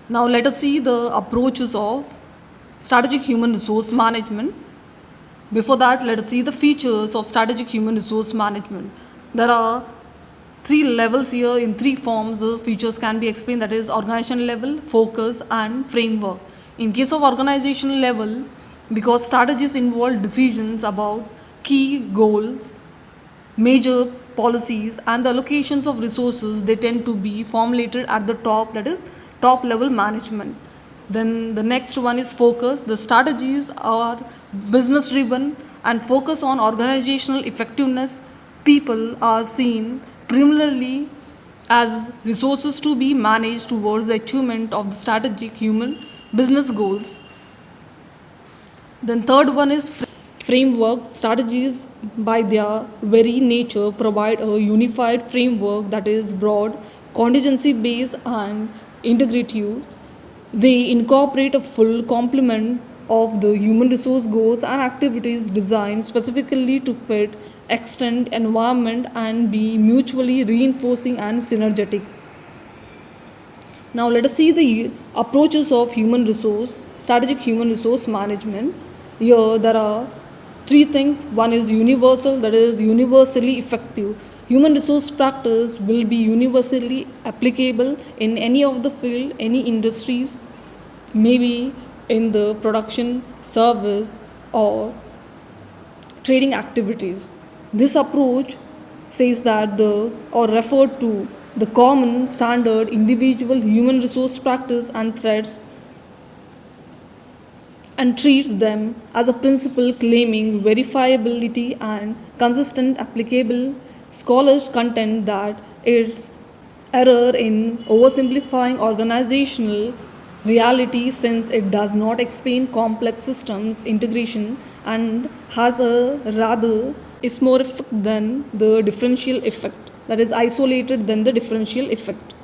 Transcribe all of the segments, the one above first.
Now let us see the approaches of strategic human resource management. Before that, let us see the features of strategic human resource management. There are three levels here. In three forms the features can be explained, that is organizational level, focus and framework. In case of organizational level, because strategies involve decisions about key goals, major policies and the allocations of resources, they tend to be formulated at the top, that is top level management. Then the next one is focus. The strategies are business driven and focus on organizational effectiveness. People are seen primarily as resources to be managed towards the achievement of the strategic human business goals. Then third one is framework. Strategies by their very nature provide a unified framework that is broad, contingency based and integrative. They incorporate a full complement of the human resource goals and activities designed specifically to fit extend environment and be mutually reinforcing and synergetic. Now let us see the approaches of human resource, strategic human resource management. Here there are three things. One is universal, that is universally effective. Human resource practice will be universally applicable in any of the field, any industries, maybe in the production, service or trading activities. This approach says that the or referred to the common standard individual human resource practice and threats and treats them as a principle claiming verifiability and consistent applicable. Scholars contend that its error in oversimplifying organizational reality, since it does not explain complex systems integration and has a rather is more effect than the differential effect, that is isolated than the differential effect.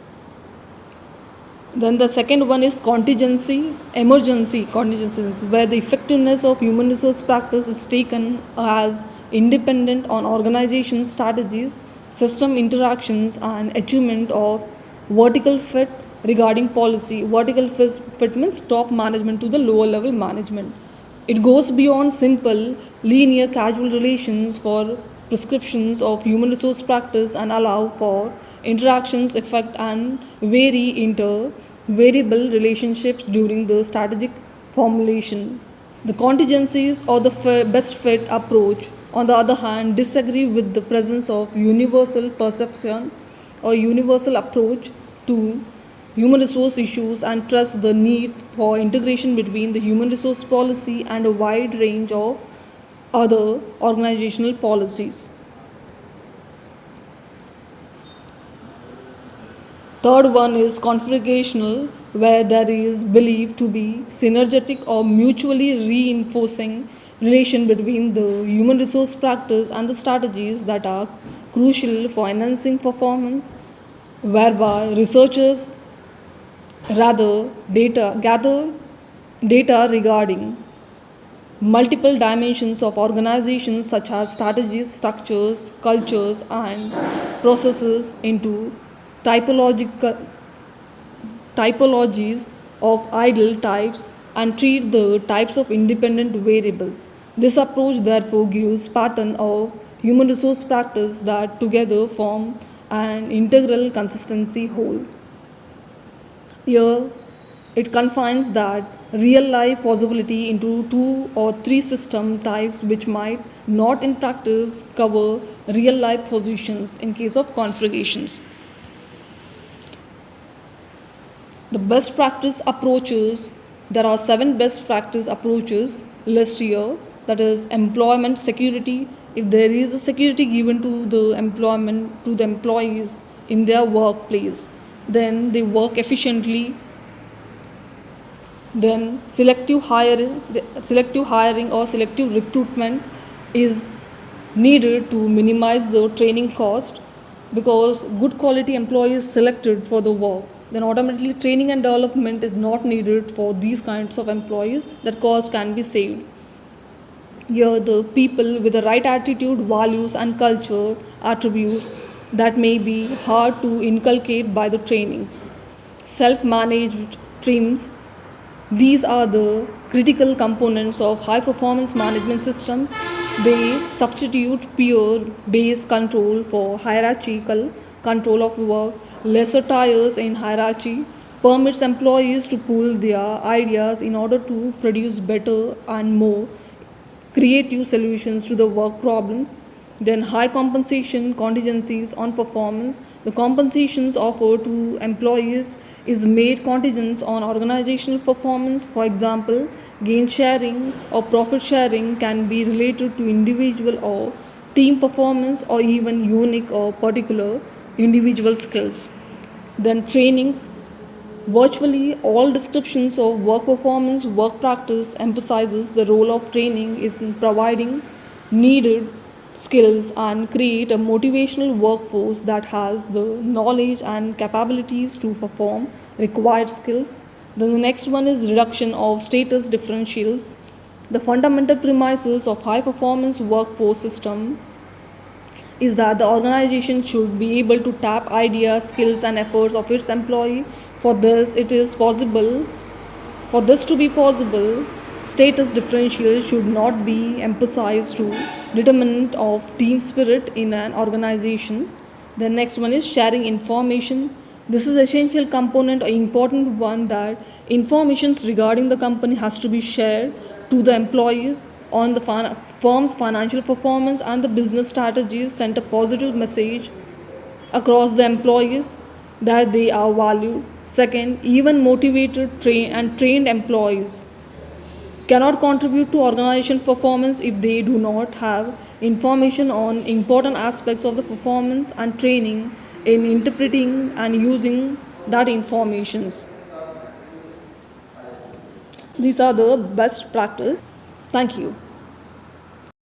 Then the second one is contingency, emergency contingencies, where the effectiveness of human resource practice is taken as independent on organization strategies, system interactions, and achievement of vertical fit regarding policy. Vertical fit means top management to the lower level management. It goes beyond simple linear causal relations for prescriptions of human resource practice and allow for interactions, effect and vary inter variable relationships during the strategic formulation. The contingencies or the best fit approach, on the other hand, disagree with the presence of universal perception or universal approach to human resource issues and trust the need for integration between the human resource policy and a wide range of other organizational policies. Third one is configurational, where there is believed to be synergetic or mutually reinforcing relation between the human resource practice and the strategies that are crucial for enhancing performance, whereby researchers rather data gather data regarding multiple dimensions of organizations such as strategies, structures, cultures, and processes into typological typologies of ideal types and treat the types of independent variables. This approach therefore gives pattern of human resource practice that together form an integral consistency whole. Here it confines that real life possibility into two or three system types which might not in practice cover real life positions in case of configurations. The best practice approaches, there are 7 best practice approaches list here, that is employment security. If there is a security given to the employment to the employees in their workplace, then they work efficiently. Then selective hiring or selective recruitment is needed to minimize the training cost, because good quality employees selected for the work, then automatically training and development is not needed for these kinds of employees, that cost can be saved. Here the people with the right attitude, values and culture attributes that may be hard to inculcate by the trainings. Self managed streams. These are the critical components of high performance management systems. They substitute peer based control for hierarchical control of work, lesser tiers in hierarchy, permits employees to pool their ideas in order to produce better and more creative solutions to the work problems. Then high compensation contingencies on performance. The compensations offered to employees is made contingent on organizational performance. For example, gain sharing or profit sharing can be related to individual or team performance or even unique or particular individual skills. Then trainings. Virtually all descriptions of work performance, work practice emphasizes the role of training is in providing needed skills and create a motivational workforce that has the knowledge and capabilities to perform required skills. Then the next one is reduction of status differentials. The fundamental premises of high performance workforce system is that the organization should be able to tap ideas, skills, and efforts of its employee. For this, it is possible. For this to be possible, status differential should not be emphasized to determinant of team spirit in an organization. The next one is sharing information. This is essential component, an important one, that informations regarding the company has to be shared to the employees on the firm's financial performance and the business strategies, sent a positive message across the employees that they are valued. Second, even motivated trained employees cannot contribute to organization performance if they do not have information on important aspects of the performance and training in interpreting and using that informations. These are the best practice. Thank you.